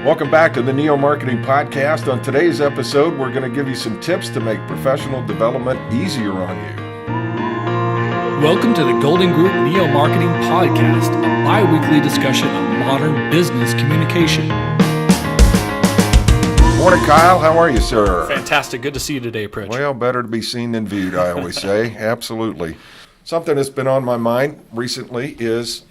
Welcome back to the Neo Marketing Podcast. On today's episode, we're going to give you some tips to make professional development easier on you. Welcome to the Golden Group Neo Marketing Podcast, a bi-weekly discussion of modern business communication. Morning, Kyle. How are you, sir? Fantastic. Good to see you today, Pritch. Well, better to be seen than viewed, I always say. Absolutely. Something that's been on my mind recently is,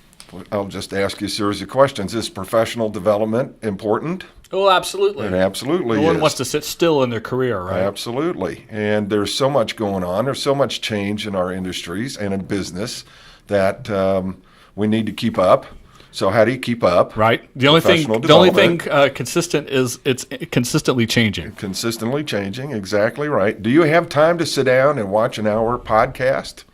I'll just ask you a series of questions. Is professional development important? Oh, absolutely. It absolutely is. No one wants to sit still in their career, right? Absolutely. And there's so much going on. There's so much change in our industries and in business that we need to keep up. So how do you keep up? Right. The only thing consistent is it's consistently changing. Consistently changing. Exactly right. Do you have time to sit down and watch an hour podcast?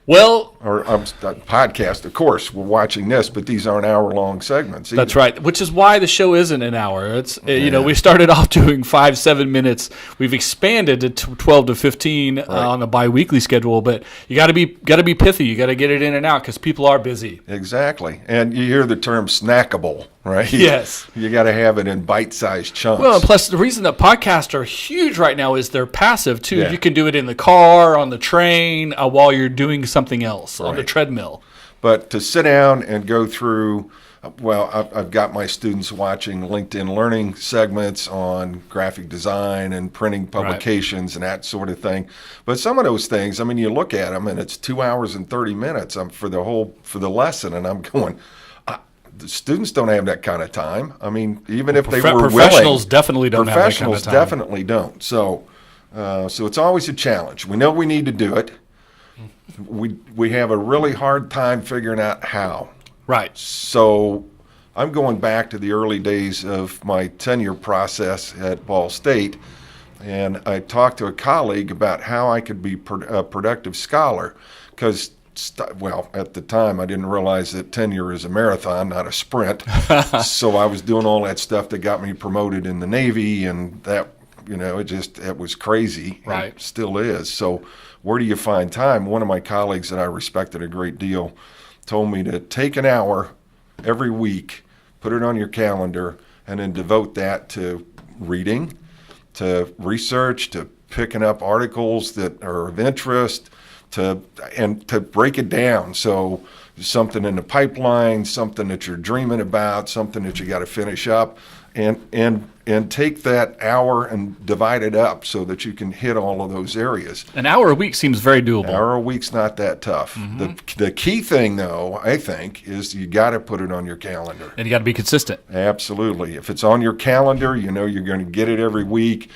Well, or podcast, of course, we're watching this, but these aren't hour-long segments either. That's right, which is why the show isn't an hour. It's we started off doing 5-7 minutes. We've expanded to 12 to 15 on a bi-weekly schedule, but you got to be pithy. You got to get it in and out because people are busy. Exactly, and you hear the term snackable, right? Yes. You got to have it in bite-sized chunks. Well, and plus the reason that podcasts are huge right now is they're passive too. Yeah. You can do it in the car, on the train, while you're doing something else, on the treadmill. But to sit down and go through, I've got my students watching LinkedIn Learning segments on graphic design and printing publications and that sort of thing. But some of those things, I mean, you look at them and it's 2 hours and 30 minutes for the lesson, and I'm going, the students don't have that kind of time. I mean, even if they were willing. Professionals definitely don't have that kind of time. Professionals definitely don't. So it's always a challenge. We know we need to do it. We have a really hard time figuring out how. Right. So I'm going back to the early days of my tenure process at Ball State, and I talked to a colleague about how I could be a productive scholar because, at the time I didn't realize that tenure is a marathon, not a sprint. So I was doing all that stuff that got me promoted in the Navy, and that, it was crazy. Right. It still is. So where do you find time? One of my colleagues that I respected a great deal told me to take an hour every week, put it on your calendar, and then devote that to reading, to research, to picking up articles that are of interest, and to break it down. So something in the pipeline, something that you're dreaming about, something that you got to finish up, and take that hour and divide it up so that you can hit all of those areas. An hour a week seems very doable. An hour a week's not that tough. Mm-hmm. The key thing, though, I think, is you got to put it on your calendar. And you got to be consistent. Absolutely. If it's on your calendar, you're going to get it every week.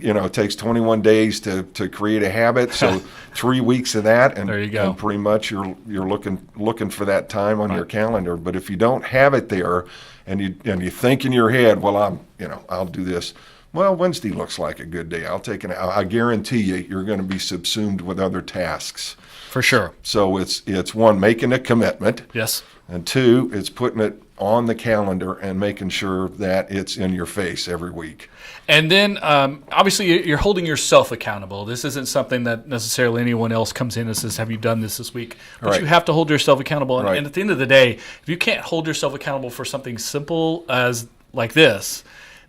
It takes 21 days to create a habit, so 3 weeks of that, and there you go. And pretty much you're looking for that time on your calendar. But if you don't have it there, and you think in your head, well, I'll do this. Well, Wednesday looks like a good day. I'll take I guarantee you're going to be subsumed with other tasks. For sure. So it's one, making a commitment. Yes. And two, it's putting it on the calendar and making sure that it's in your face every week. And then, obviously, you're holding yourself accountable. This isn't something that necessarily anyone else comes in and says, have you done this week? But you have to hold yourself accountable. And at the end of the day, if you can't hold yourself accountable for something simple as like this,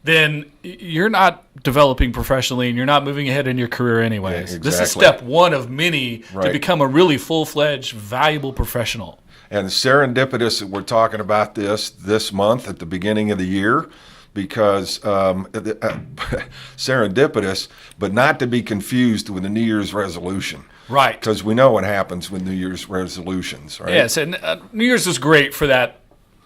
then you're not developing professionally and you're not moving ahead in your career anyways. Yeah, exactly. This is step one of many to become a really full-fledged, valuable professional. And serendipitous that we're talking about this month at the beginning of the year, because serendipitous, but not to be confused with a New Year's resolution. Right. Because we know what happens with New Year's resolutions, right? Yes, and New Year's is great for that.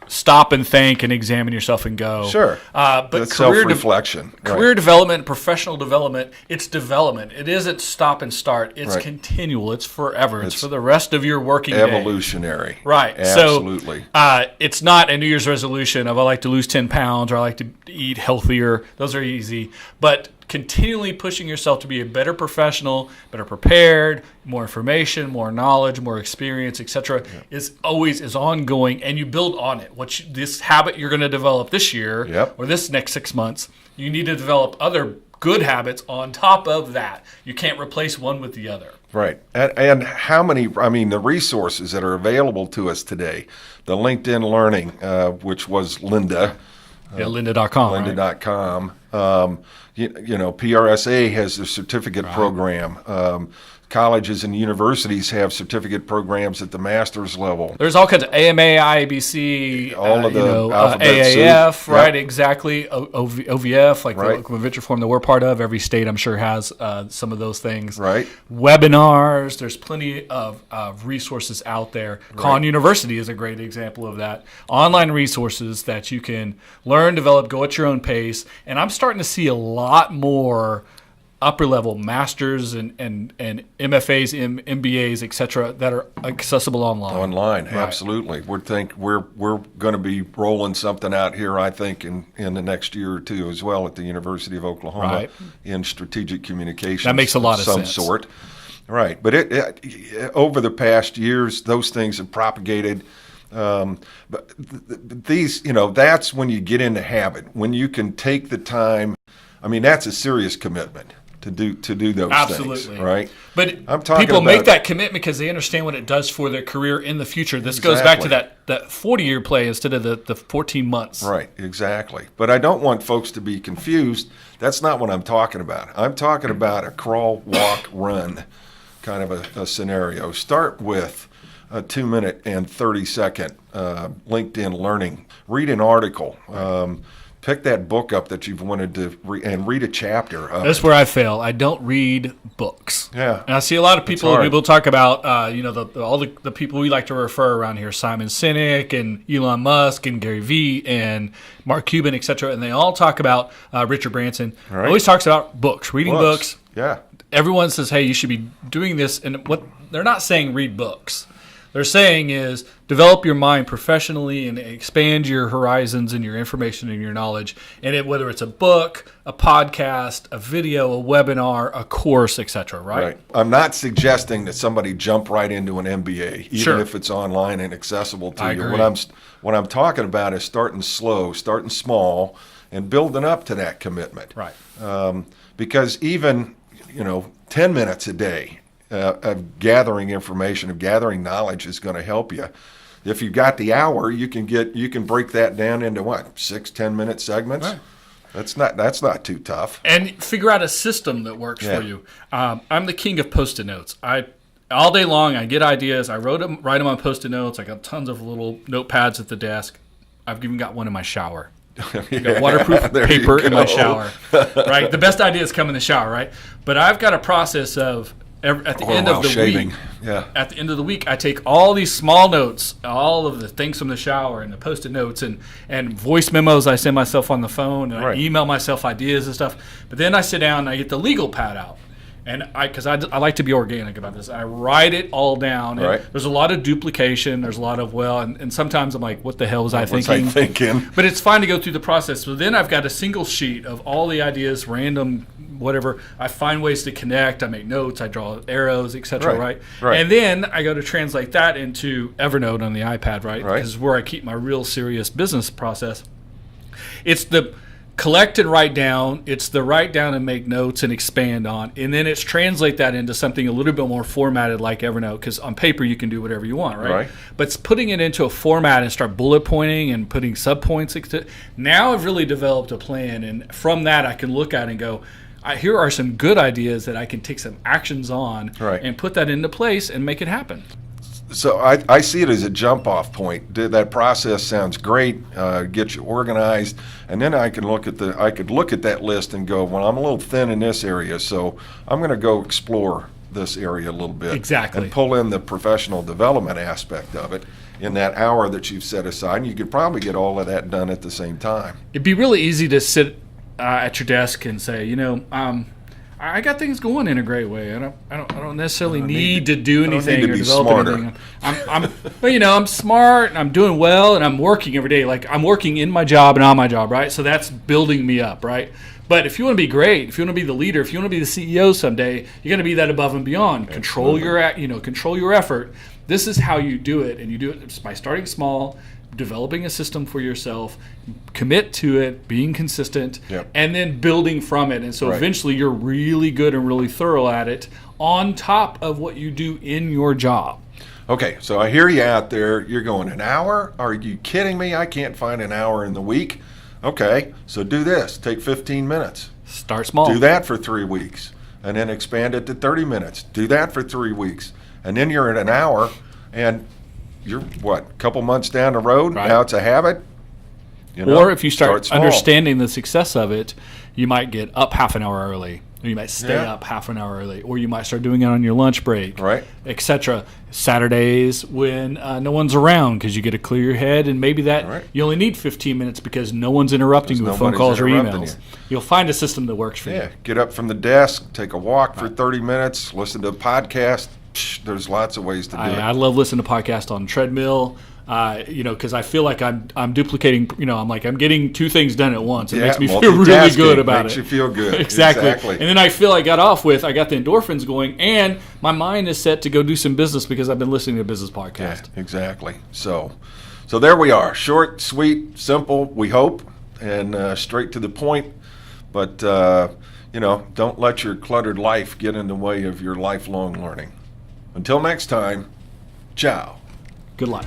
Stop and think and examine yourself and go. Sure. But self-reflection. Career development, professional development, it's development. It isn't stop and start. It's continual. It's forever. It's for the rest of your working day. Evolutionary. Right. Absolutely. So it's not a New Year's resolution of I like to lose 10 pounds or I like to eat healthier. Those are easy. But continually pushing yourself to be a better professional, better prepared, more information, more knowledge, more experience, etc., is ongoing, and you build on it. This habit you're going to develop this year or this next 6 months, you need to develop other good habits on top of that. You can't replace one with the other. Right. And how many, the resources that are available to us today, the LinkedIn Learning, which was Linda, Lynda.com. Lynda.com. PRSA has a certificate program. Colleges and universities have certificate programs at the master's level. There's all kinds of AMA, IABC, all of the alphabet AAF, soup. right? Yep. Exactly. OVF, like Right. the local venture forum that we're part of. Every state, I'm sure, has some of those things. Right. Webinars. There's plenty of resources out there. Khan University is a great example of that. Online resources that you can learn, develop, go at your own pace. And I'm starting to see a lot more upper level masters and MFAs, MBAs, etc., that are accessible online. Right. Absolutely. We're going to be rolling something out here, I think, in the next year or two as well at the University of Oklahoma in strategic communications. That makes a lot of some sense. Sort. Right. But it over the past years, those things have propagated. But these, that's when you get into habit. When you can take the time. I mean, that's a serious commitment to do those things, right? But I'm talking people about, make that commitment because they understand what it does for their career in the future. This goes back to that 40-year play instead of the 14 months. Right, exactly. But I don't want folks to be confused. That's not what I'm talking about. I'm talking about a crawl, walk, run kind of a scenario. Start with a 2-minute and 30-second LinkedIn learning. Read an article. Pick that book up that you've wanted to and read a chapter of That's where I fail. I don't read books. Yeah. And I see a lot of people talk about, all the people we like to refer around here, Simon Sinek and Elon Musk and Gary Vee and Mark Cuban, et cetera, and they all talk about Richard Branson. Right. Always talks about books, reading books. Yeah. Everyone says, hey, you should be doing this. And what they're not saying read books. They're saying is develop your mind professionally and expand your horizons and your information and your knowledge. And whether it's a book, a podcast, a video, a webinar, a course, etc. Right? I'm not suggesting that somebody jump right into an MBA, even if it's online and accessible to you. Agree. What I'm talking about is starting slow, starting small, and building up to that commitment. Right. Because even 10 minutes a day of gathering information, of gathering knowledge is going to help you. If you've got the hour, you can break that down into 6-10 minute segments. Right. That's not too tough. And figure out a system that works for you. I'm the king of Post-it notes. All day long, I get ideas. I write them on Post-it notes. I got tons of little notepads at the desk. I've even got one in my shower. Got waterproof paper in my shower. Right. The best ideas come in the shower. Right. But I've got a process of. At the end of the week, at the end of the week, I take all these small notes, all of the things from the shower and the Post-it notes and voice memos I send myself on the phone, and I email myself ideas and stuff. But then I sit down and I get the legal pad out. And because I like to be organic about this, I write it all down. And there's a lot of duplication. There's a lot of, and sometimes I'm like, what the hell was I thinking? But it's fine to go through the process. So then I've got a single sheet of all the ideas, random, whatever. I find ways to connect. I make notes. I draw arrows, etc. Right. And then I go to translate that into Evernote on the iPad, right? Because is where I keep my real serious business process. It's the collect and write down. It's the write down and make notes and expand on. And then it's translate that into something a little bit more formatted like Evernote, because on paper you can do whatever you want, right? But it's putting it into a format and start bullet pointing and putting subpoints. Now I've really developed a plan, and from that I can look at it and go, here are some good ideas that I can take some actions on and put that into place and make it happen. So I see it as a jump-off point. That process sounds great. Get you organized, and then I could look at that list and go, well, I'm a little thin in this area, so I'm going to go explore this area a little bit. Exactly. And pull in the professional development aspect of it in that hour that you've set aside. And you could probably get all of that done at the same time. It'd be really easy to sit at your desk and say, I got things going in a great way. I don't necessarily need to do anything or develop anything. I'm smart and I'm doing well and I'm working every day. Like I'm working in my job and on my job, right? So that's building me up, right? But if you want to be great, if you want to be the leader, if you want to be the CEO someday, you're going to be that above and beyond. Control your effort. This is how you do it, and you do it by starting small, developing a system for yourself, commit to it, being consistent, and then building from it. And so eventually you're really good and really thorough at it on top of what you do in your job. Okay, so I hear you out there. You're going, an hour? Are you kidding me? I can't find an hour in the week. Okay, so do this. Take 15 minutes. Start small. Do that for 3 weeks, and then expand it to 30 minutes. Do that for 3 weeks, and then you're at an hour, and you're, a couple months down the road, Right. now it's a habit. Or if you start small. understanding the success of it, you might get up half an hour early, or you might stay Yeah. up half an hour early, or you might start doing it on your lunch break, Right. etc. Saturdays when no one's around because you get to clear your head, and maybe that Right. you only need 15 minutes because no one's interrupting you with phone nobody's calls or interrupting emails. you. You'll find a system that works for Yeah, you. get up from the desk, take a walk for 30 minutes, listen to a podcast. There's lots of ways to do it. I love listening to podcasts on treadmill. Because I feel like I'm duplicating. I'm getting two things done at once. It makes me feel really multitasking good about makes it. you feel good. Exactly. Exactly. And then I feel I got the endorphins going, and my mind is set to go do some business because I've been listening to a business Yeah, podcast. exactly. So there we are. Short, sweet, simple, we hope, and straight to the point. But, don't let your cluttered life get in the way of your lifelong learning. Until next time, ciao. Good luck.